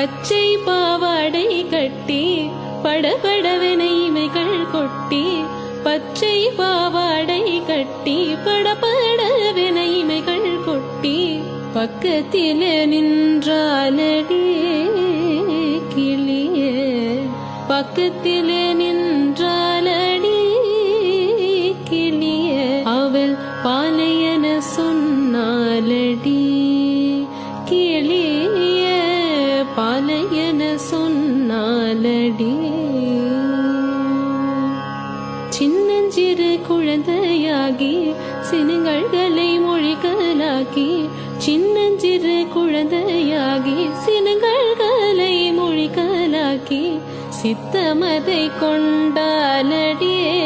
பச்சை பாவாடை கட்டி படபடவென இமைகள் கொட்டி பச்சை பாவாடை கட்டி படபடவென இமைகள் கொட்டி பக்கத்திலே நின்றாலடி கிளியே பக்கத்திலே நின்றாலடி கிளியே அவள் பாலையன சொன்னாலடி கிளியே பாலையன சொன்னாலடி சின்னஞ்சிறு குழந்தையாகி சினுங்கள்களை மொழிகளாக்கி சின்னஞ்சிறு குழந்தையாகி சினுங்கள்களை மொழிகளாக்கி சித்தமதை கொண்டாலடியே